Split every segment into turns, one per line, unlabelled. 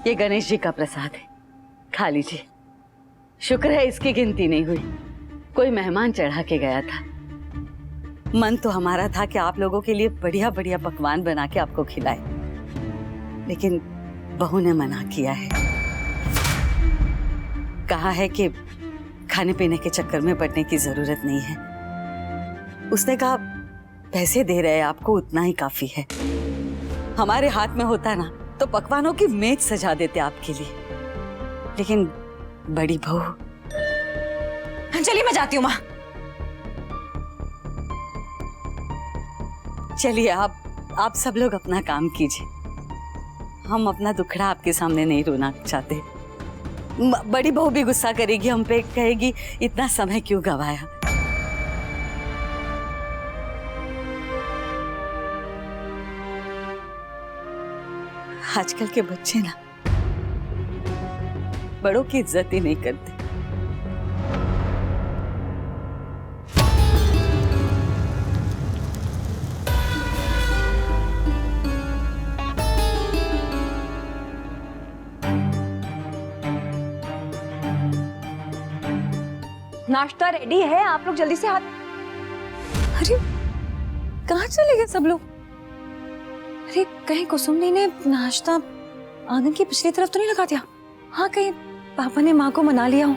ये गणेश जी का प्रसाद है, खा लीजिए। शुक्र है इसकी गिनती नहीं हुई, कोई मेहमान चढ़ा के गया था। मन तो हमारा था कि आप लोगों के लिए बढ़िया बढ़िया पकवान बना के आपको खिलाए, लेकिन बहू ने मना किया है। कहा है कि खाने पीने के चक्कर में पड़ने की जरूरत नहीं है। उसने कहा पैसे दे रहे हैं आपको, उतना ही काफी है। हमारे हाथ में होता ना तो पकवानों की मेज सजा देते आपके लिए, लेकिन बड़ी बहू।
चलिए मैं जाती हूँ माँ।
चलिए आप सब लोग अपना काम कीजिए, हम अपना दुखड़ा आपके सामने नहीं रोना चाहते। बड़ी बहू भी गुस्सा करेगी हम पे, कहेगी इतना समय क्यों गवाया। आजकल के बच्चे ना बड़ों की इज्जत ही नहीं करते।
नाश्ता रेडी है, आप लोग जल्दी से हाथ। अरे कहाँ चले गए सब लोग? अरे कहीं कुसुमनी ने नाश्ता आंगन की पिछली तरफ तो नहीं लगा दिया? हाँ, कहीं पापा ने माँ को मना लिया हो।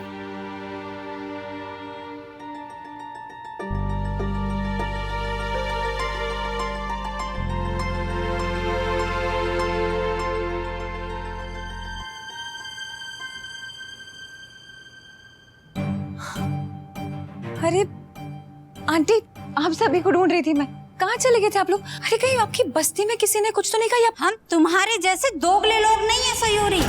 अरे आंटी, आप सभी को ढूंढ रही थी मैं। कहाँ चले गए थे आप लोग? अरे कहीं आपकी बस्ती में किसी ने कुछ तो नहीं कहा?
हम तुम्हारे जैसे दोगले लोग नहीं है सयूरी।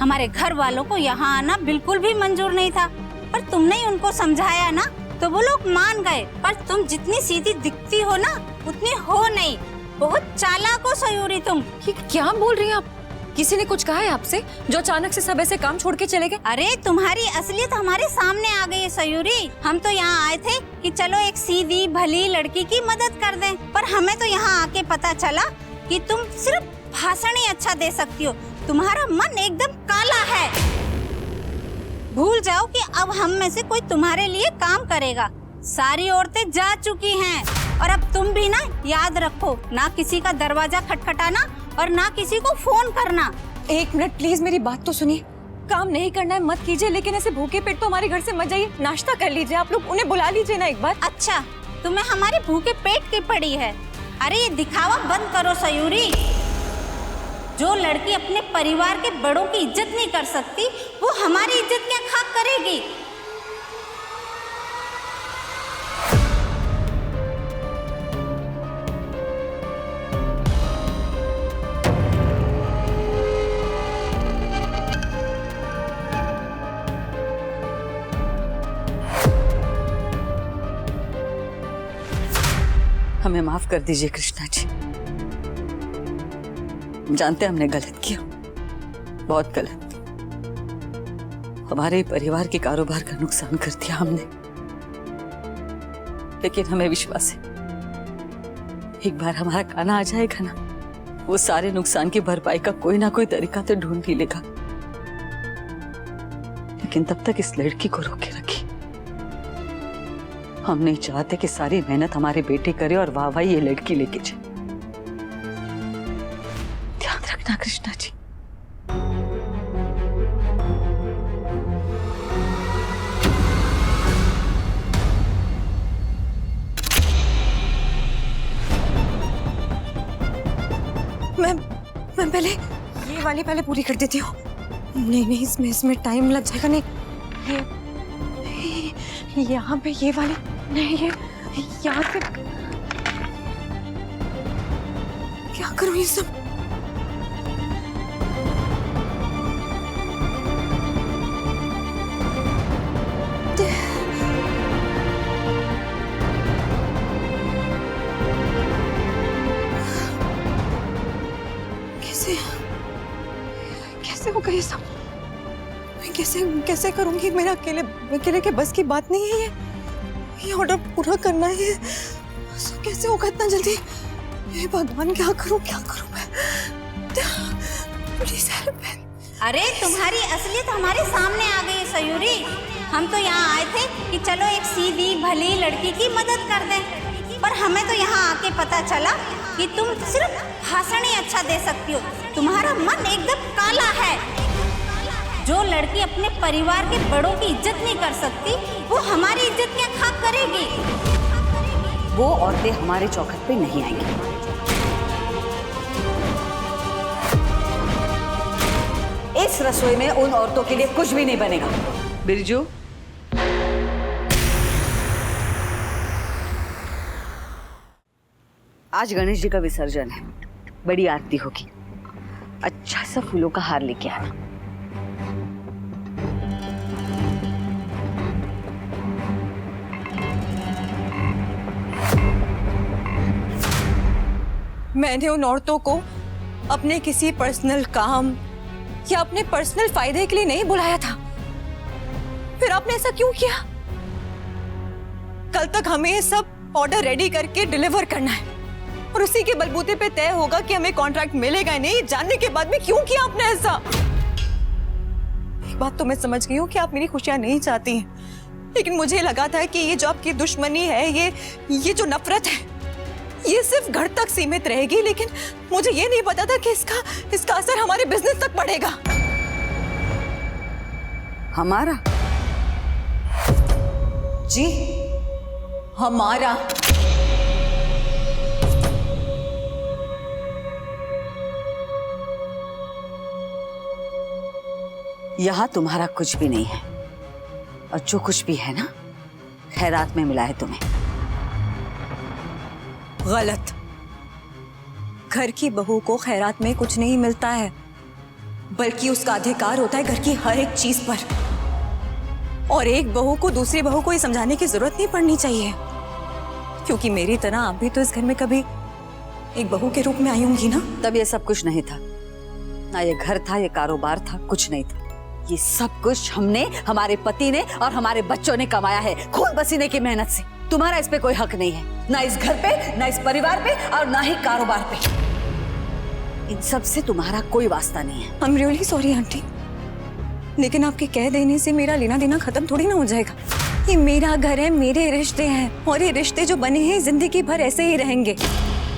हमारे घर वालों को यहाँ आना बिल्कुल भी मंजूर नहीं था, पर तुमने ही उनको समझाया ना तो वो लोग मान गए। पर तुम जितनी सीधी दिखती हो ना उतनी हो नहीं, बहुत चालाक हो सयूरी तुम।
ये क्या बोल रही हैं आप? किसी ने कुछ कहा है आपसे जो अचानक से सब ऐसे काम छोड़ के चले गए?
अरे तुम्हारी असलियत हमारे सामने आ गई है सयूरी। हम तो यहाँ आए थे कि चलो एक सीधी भली लड़की की मदद कर दें, पर हमें तो यहाँ आके पता चला कि तुम सिर्फ भाषण ही अच्छा दे सकती हो। तुम्हारा मन एकदम काला है। भूल जाओ कि अब हम में से कोई तुम्हारे लिए काम करेगा। सारी औरतें जा चुकी हैं और अब तुम भी ना याद रखो, ना किसी का दरवाजा खटखटाना और ना किसी को फोन करना।
एक मिनट प्लीज, मेरी बात तो सुनिए। काम नहीं करना है मत कीजिए, लेकिन ऐसे भूखे पेट तो हमारे घर से मत जाइए। नाश्ता कर लीजिए, आप लोग उन्हें बुला लीजिए ना एक बार।
अच्छा, तुम्हें हमारे भूखे पेट की पड़ी है? अरे ये दिखावा बंद करो सयूरी। जो लड़की अपने परिवार के बड़ों की इज्जत नहीं कर सकती, वो हमारी इज्जत क्या खाक करेगी?
हमें माफ कर दीजिए कृष्णा जी, जानते हमने गलत किया, बहुत गलत। हमारे परिवार के कारोबार का नुकसान कर दिया हमने, लेकिन हमें विश्वास है एक बार हमारा खाना आ जाएगा ना, वो सारे नुकसान की भरपाई का कोई ना कोई तरीका तो ढूंढ ही लेगा। लेकिन तब तक इस लड़की को रोके रखिए। हम नहीं चाहते कि सारी मेहनत हमारे बेटे करे और वाह वाह ये लड़की लेके जाए। ध्यान रखना कृष्णा जी।
मैं पहले ये वाली पहले पूरी कर देती हूँ। नहीं, इसमें टाइम लग जाएगा। नहीं, ये यहाँ पे ये वाली नहीं, ये यहाँ से क्या करूँ ये सब? कैसे होगा ये सब? मैं कैसे करूंगी? मेरा अकेले के बस की बात नहीं है ये ऑर्डर पूरा करना है। कैसे होगा इतना जल्दी? हे भगवान, क्या करूं मैं?
अरे तुम्हारी असलियत हमारे सामने आ गई है सयूरी। हम तो यहाँ आए थे कि चलो एक सीधी भली लड़की की मदद कर दें, पर हमें तो यहाँ आके पता चला कि तुम सिर्फ भाषण ही अच्छा दे सकती हो। तुम्हारा मन एकदम काला है। जो लड़की अपने परिवार के बड़ों की इज्जत नहीं कर सकती, वो हमारी इज्जत क्या खाक करेगी?
वो औरतें हमारे चौखट पे नहीं आएंगी। इस रसोई में उन औरतों के लिए कुछ भी नहीं बनेगा। बिरजू, आज गणेश जी का विसर्जन है, बड़ी आरती होगी। अच्छा सा फूलों का हार लेके आना।
मैंने उन औरतों को अपने किसी पर्सनल काम या अपने पर्सनल फायदे के लिए नहीं बुलाया था। फिर आपने ऐसा क्यों किया? कल तक हमें ये सब ऑर्डर रेडी करके डिलीवर करना है और उसी के बलबूते पे तय होगा कि हमें कॉन्ट्रैक्ट मिलेगा नहीं। जानने के बाद में क्यों किया आपने ऐसा? एक बात तो मैं समझ गई हूँ कि आप मेरी खुशियां नहीं चाहती हैं, लेकिन मुझे लगा था कि ये जो आपकी दुश्मनी है, ये जो नफरत है, ये सिर्फ घर तक सीमित रहेगी। लेकिन मुझे ये नहीं पता था कि इसका असर हमारे बिजनेस तक पड़ेगा।
हमारा?
जी, हमारा।
यहां तुम्हारा कुछ भी नहीं है, और जो कुछ भी है ना, खैरात में मिला है तुम्हें।
गलत। घर की बहू को खैरात में कुछ नहीं मिलता है, बल्कि उसका अधिकार होता है घर की हर एक चीज पर। और एक बहू को दूसरी बहू को ये समझाने की जरूरत नहीं पड़नी चाहिए, क्योंकि मेरी तरह आप भी तो इस घर में कभी एक बहू के रूप में आई होंगी ना।
तब ये सब कुछ नहीं था, ना ये घर था, ये कारोबार था, कुछ नहीं था। ये सब कुछ हमने, हमारे पति ने और हमारे बच्चों ने कमाया है, खून पसीने की मेहनत से। तुम्हारा इस पे कोई हक नहीं है, ना इस घर पे, ना इस परिवार पे, और ना ही कारोबार पे। इन सब से तुम्हारा कोई वास्ता नहीं है।
I'm really sorry आंटी, लेकिन आपके कह देने से मेरा लेना देना खत्म थोड़ी ना हो जाएगा। ये मेरा घर है, मेरे रिश्ते हैं, और ये रिश्ते जो बने हैं जिंदगी भर ऐसे ही रहेंगे।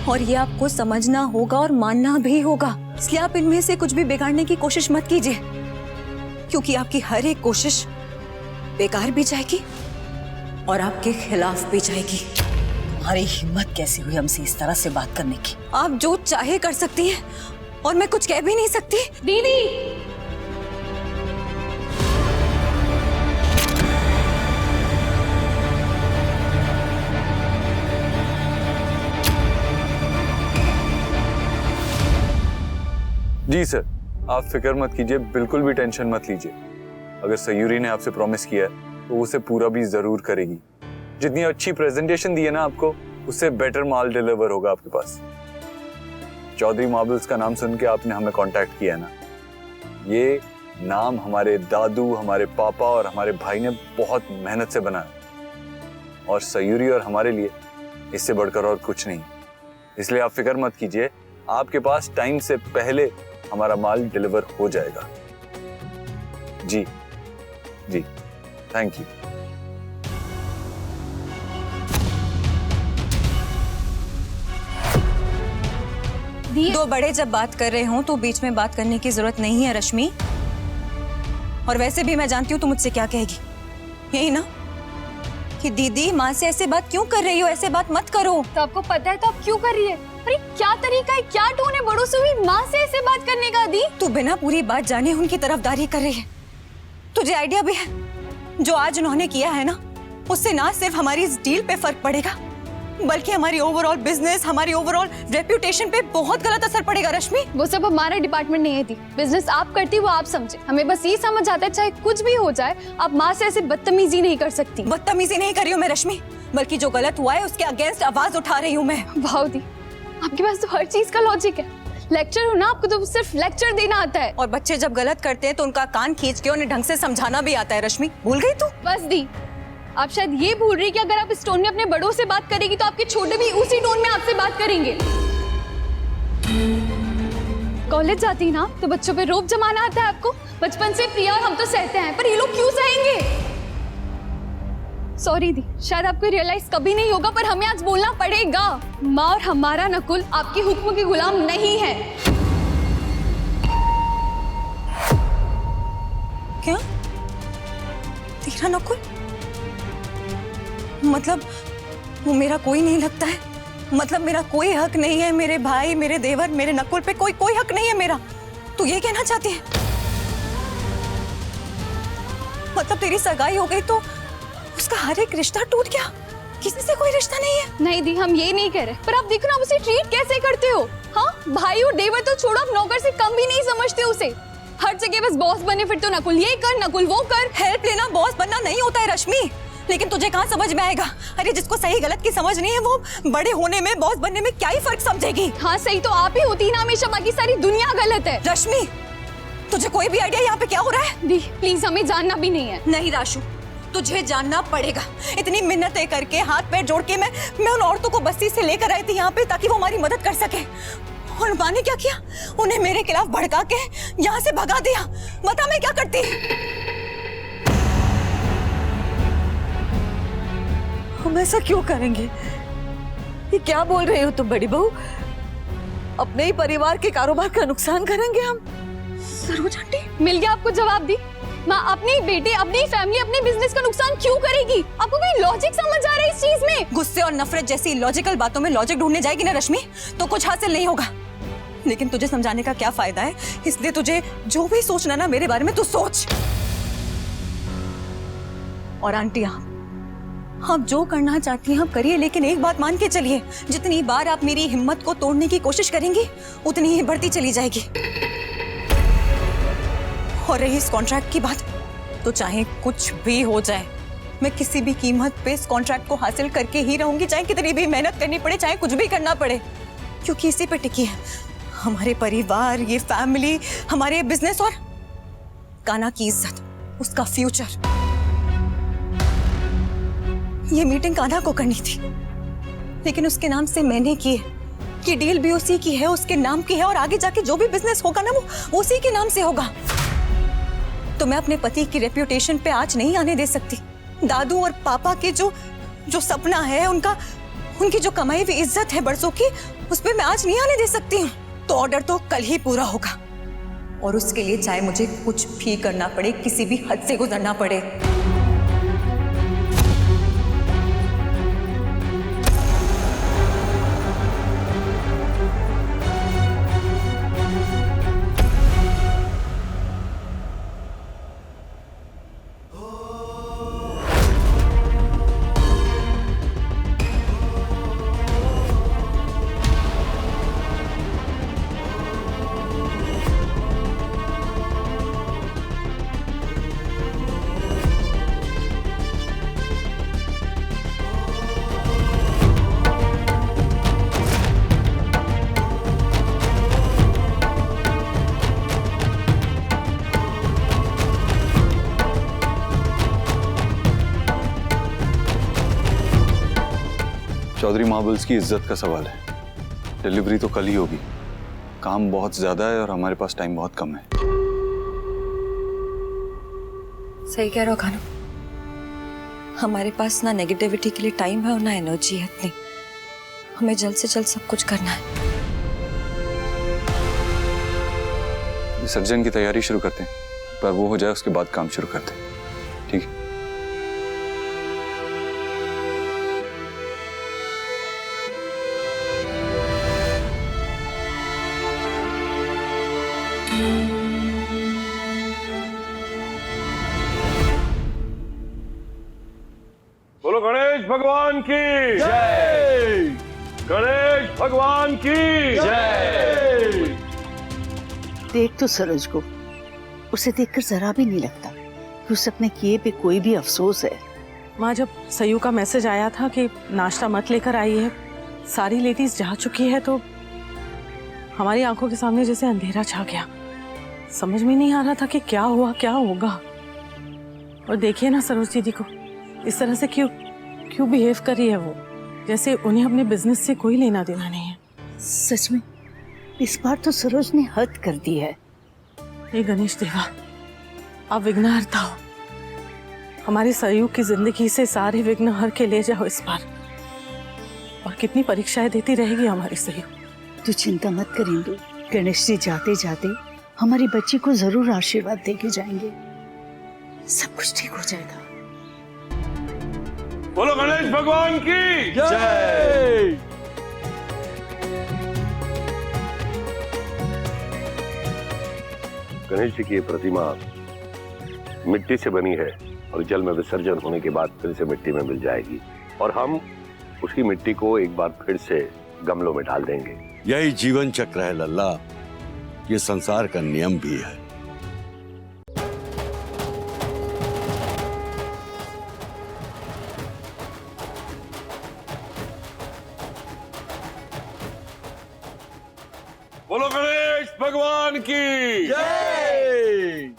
और ये आपको समझना होगा और मानना भी होगा। इसलिए आप इनमें से कुछ भी बिगाड़ने की कोशिश मत कीजिए, क्योंकि आपकी हर एक कोशिश बेकार भी जाएगी और आपके खिलाफ भी जाएगी।
तुम्हारी हिम्मत कैसे हुई हमसे इस तरह से बात करने की?
आप जो चाहे कर सकती हैं और मैं कुछ कह भी नहीं सकती।
दीदी,
जी सर, आप फिक्र मत कीजिए, बिल्कुल भी टेंशन मत लीजिए। अगर सयूरी ने आपसे प्रॉमिस किया है तो उसे पूरा भी जरूर करेगी। जितनी अच्छी प्रेजेंटेशन दी है ना आपको, उससे बेटर माल डिलीवर होगा आपके पास। चौधरी मार्बल्स का नाम सुन के आपने हमें कांटेक्ट किया ना, ये नाम हमारे दादू, हमारे पापा और हमारे भाई ने बहुत मेहनत से बनाया, और सयूरी और हमारे लिए इससे बढ़कर और कुछ नहीं। इसलिए आप फिक्र मत कीजिए, आपके पास टाइम से पहले हमारा माल डिलीवर हो जाएगा। जी जी, थैंक यू।
दो बड़े जब बात कर रहे हो तो बीच में बात करने की जरूरत नहीं है रश्मि। और वैसे भी मैं जानती हूँ तू मुझसे क्या कहेगी, यही ना कि दीदी माँ से ऐसे बात क्यों कर रही हो, ऐसे बात मत करो।
तो आपको पता है तो आप क्यों कर रही है? अरे क्या तरीका है, क्या टोन है बड़ों से हुई माँ से ऐसे बात करने का? दी,
तू बिना पूरी बात जाने उनकी तरफदारी कर रही है। तुझे आइडिया भी है जो आज उन्होंने किया है ना, उससे ना सिर्फ हमारी इस डील पे फर्क पड़ेगा, बल्कि हमारी ओवरऑल बिजनेस, हमारी ओवरऑल रेप्यूटेशन पे बहुत गलत असर पड़ेगा रश्मि।
वो सब हमारा डिपार्टमेंट नहीं है दी। बिजनेस आप करती वो आप समझे। हमें बस ये समझ आता है चाहे कुछ भी हो जाए, आप माँ से ऐसे बदतमीजी नहीं कर सकती।
बदतमीजी नहीं कर रही हूँ मैं रश्मि, बल्कि जो गलत हुआ है उसके अगेंस्ट आवाज उठा रही हूँ मैं।
वाह दी, आपके पास तो हर चीज का लॉजिक है। लेक्चर हो ना, आपको तो सिर्फ लेक्चर देना आता है।
और बच्चे जब गलत करते हैं तो उनका कान खींच के उन्हें ढंग से समझाना भी आता है। रश्मि, भूल गई तू?
बस दी, आप शायद ये भूल रही कि अगर आप इस टोन में अपने बड़ों से बात करेगी तो आपके छोटे भी उसी टोन में आपसे बात करेंगे। कॉलेज जाती ना तो बच्चों पे रोब जमाना आता है आपको। बचपन से प्रिया और हम तो सहते हैं, पर ये लोग क्यों सहेंगे? सॉरी दी, शायद आपको रियलाइज कभी नहीं होगा, पर हमें आज बोलना पड़ेगा। माँ और हमारा नकुल आपके हुक्म के गुलाम नहीं है।
क्या? तेरा नकुल? मतलब वो मेरा कोई नहीं लगता है? मतलब मेरा कोई हक नहीं है? मेरे भाई, मेरे देवर, मेरे नकुल पे कोई हक नहीं है मेरा? तू ये कहना चाहती है? मतलब तेरी सगाई हो गई तो उसका हर एक रिश्ता टूट गया? किसी से कोई रिश्ता नहीं है?
नहीं दी, हम ये नहीं कह रहे, पर आप देखो ना, आप उसे ट्रीट कैसे करते हो। हाँ, भाई और देवर तो छोड़ो, आप नौकर से कम भी नहीं समझते उसे। हर जगह बस बॉस बने फिरते हो, नकुल ये कर, नकुल वो कर।
हेल्प लेना बॉस बनना नहीं होता है रश्मि, लेकिन तुझे कहाँ समझ में आएगा? अरे जिसको सही गलत की समझ नहीं है वो बड़े होने में, बॉस बनने में क्या ही फर्क समझेगी?
हाँ सही तो आप ही होती ना हमेशा, बाकी सारी दुनिया गलत है।
रश्मि, तुझे कोई भी आइडिया यहाँ पे क्या हो रहा है?
दी प्लीज, हमें जानना भी नहीं है।
नहीं राशु, तुझे जानना पड़ेगा। इतनी मिन्नतें करके, हाथ पैर जोड़ के मैं उन औरतों को बस्ती से लेकर आई थी यहाँ पे ताकि वो हमारी मदद कर सके, और माँ ने क्या किया? उन्हें मेरे खिलाफ भड़का के यहाँ से भगा दिया। बता मैं क्या करती?
हम ऐसा क्यों करेंगे? ये क्या बोल रहे हो तुम बड़ी बहू? अपने ही परिवार के कारोबार का नुकसान करेंगे हम?
सरोज आंटी,
मिल गया आपको जवाब दी। माँ अपनी बेटे, अपनी फैमिली, अपने बिजनेस का नुकसान क्यों करेगी? आपको कोई लॉजिक समझ आ रहा है इस चीज में?
गुस्से और नफरत जैसी लॉजिकल बातों में लॉजिक ढूंढने जाएगी ना रश्मि, तो कुछ हासिल नहीं होगा। लेकिन तुझे समझाने का क्या फायदा है? इसलिए तुझे जो भी सोचना ना मेरे बारे में तू सोच। और आंटी, आप जो करना चाहती हैं आप करिए, लेकिन एक बात मान के चलिए, जितनी बार आप मेरी हिम्मत को तोड़ने की कोशिश करेंगी उतनी ही बढ़ती चली जाएगी। और रही इस कॉन्ट्रैक्ट की बात, तो चाहे कुछ भी हो जाए, मैं किसी भी कीमत पे इस कॉन्ट्रैक्ट को हासिल करके ही रहूंगी, चाहे कितनी भी मेहनत करनी पड़े, चाहे कुछ भी करना पड़े, क्योंकि इसी पे टिकी है हमारे परिवार, ये फैमिली, हमारे बिजनेस और कान्हा की इज्जत, उसका फ्यूचर। ये मीटिंग कान्हा को करनी थी, लेकिन उसके नाम से मैंने की है। ये डील भी उसी की है, उसके नाम की है, और आगे जाके जो भी बिजनेस होगा ना वो उसी के नाम से होगा। तो मैं अपने पति की रेप्यूटेशन पे आंच नहीं आने दे सकती। दादू और पापा के जो सपना है, उनकी जो कमाई हुई इज्जत है बरसों की, उस पे मैं आंच नहीं आने दे सकती हूँ। तो ऑर्डर तो कल ही पूरा होगा, और उसके लिए चाहे मुझे कुछ भी करना पड़े, किसी भी हद से गुजरना पड़े।
चौधरी मार्बल्स की इज्जत का सवाल है। डिलीवरी तो कल ही होगी, काम बहुत ज्यादा है और हमारे पास टाइम बहुत कम है।
सही कह रहे हो खानू, हमारे पास ना नेगेटिविटी के लिए टाइम है और ना एनर्जी है इतनी। हमें जल्द से जल्द सब कुछ करना है।
विसर्जन की तैयारी शुरू करते हैं, पर वो हो जाए उसके बाद काम शुरू करते हैं, ठीक है?
बोलो गणेश भगवान की जय। गणेश भगवान की जय।
देख तो सरोज को, उसे देखकर जरा भी नहीं लगता कि उसे अपने किए पे कोई भी अफसोस है।
माँ, जब सयू का मैसेज आया था कि नाश्ता मत लेकर आई है, सारी लेडीज जा चुकी है, तो हमारी आंखों के सामने जैसे अंधेरा छा गया। समझ में नहीं आ रहा था कि क्या हुआ, क्या होगा। और देखिए ना सरोज दीदी को, इस तरह से क्यों बिहेव कर रही है वो, जैसे उन्हें अपने बिजनेस से कोई लेना देना नहीं है।
सच में इस बार तो सरोज ने हद कर दी है।
हे गणेश देवा, आप विघ्नहर्ता हो, हमारे सहयोग की जिंदगी से सारे विघ्न हर के ले जाओ इस बार। और कितनी परीक्षाएं देती रहेगी हमारी सहयोग।
तू चिंता मत कर इंदु, गणेश जी जाते जाते हमारी बच्ची को जरूर आशीर्वाद देके जाएंगे, सब कुछ ठीक हो जाएगा।
बोलो गणेश भगवान की जय। गणेश जी की ये प्रतिमा मिट्टी से बनी है और जल में विसर्जन होने के बाद फिर से मिट्टी में मिल जाएगी और हम उसकी मिट्टी को एक बार फिर से गमलों में डाल देंगे।
यही जीवन चक्र है लल्ला, ये संसार का नियम भी है।
बोलो गणेश भगवान की जय।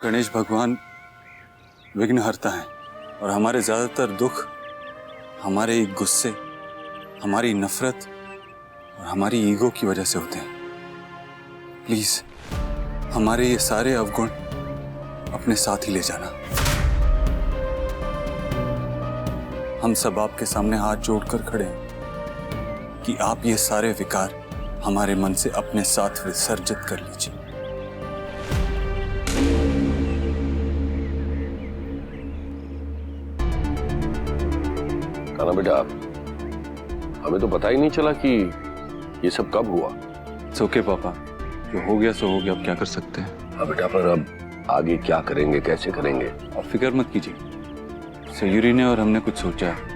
गणेश भगवान विघ्नहर्ता हैं और हमारे ज्यादातर दुख हमारे गुस्से, हमारी नफरत और हमारी ईगो की वजह से होते हैं। प्लीज हमारे ये सारे अवगुण अपने साथ ही ले जाना। हम सब आपके सामने हाथ जोड़कर खड़े हैं कि आप ये सारे विकार हमारे मन से अपने साथ विसर्जित कर लीजिए।
कान्हा बेटा, हमें तो पता ही नहीं चला कि ये सब कब हुआ।
ओके पापा, जो हो गया सो हो गया, अब क्या कर सकते हैं।
हाँ बेटा, पर अब आगे क्या करेंगे, कैसे करेंगे?
आप फिक्र मत कीजिए, सयूरी ने और हमने कुछ सोचा है।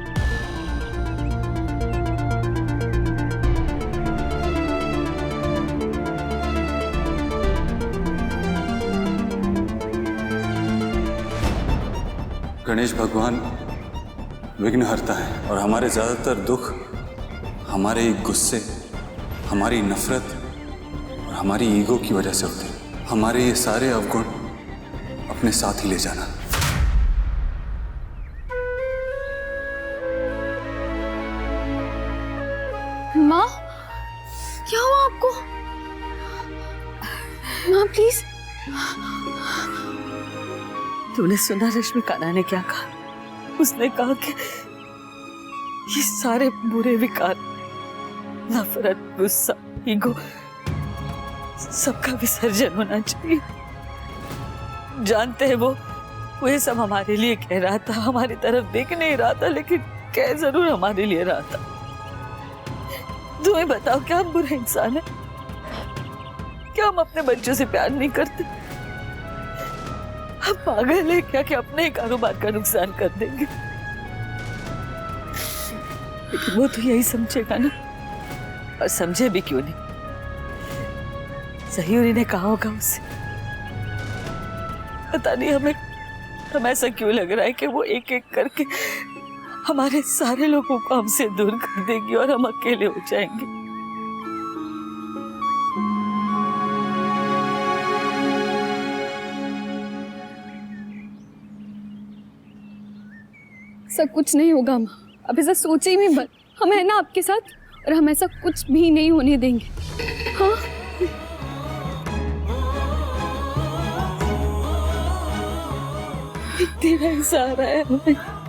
गणेश भगवान विघ्नहर्ता है और हमारे ज्यादातर दुख हमारे गुस्से, हमारी नफरत और हमारी ईगो की वजह से होते हैं। हमारे ये सारे अवगुण अपने साथ ही ले जाना।
माँ, क्या हुआ आपको? माँ प्लीज।
तूने सुना रश्मि कान्हा ने क्या कहा? उसने कहा कि ये सारे बुरे विकार, नफरत, गुस्सा, ईगो, सबका विसर्जन होना चाहिए। जानते हैं वो ये सब हमारे लिए कह रहा था, हमारी तरफ देख नहीं रहा था, लेकिन कह जरूर हमारे लिए रहा था। तुम्हें बताओ, क्या हम बुरे इंसान हैं? क्या हम अपने बच्चों से प्यार नहीं करते? हम पागल है क्या कि अपने ही कारोबार का नुकसान कर देंगे? लेकिन वो तो यही समझेगा ना, और समझे भी क्यों नहीं। सयूरी ने कहा होगा उसे, पता नहीं हमें ऐसा क्यों लग रहा है कि वो एक एक करके हमारे सारे लोगों को हमसे दूर कर देगी और हम अकेले हो जाएंगे।
सब कुछ नहीं होगा माँ, अब ऐसा सोचे ही मत। हम है ना आपके साथ, और हम ऐसा कुछ भी नहीं होने देंगे। हाँ,
तेरा सहारा है हमें।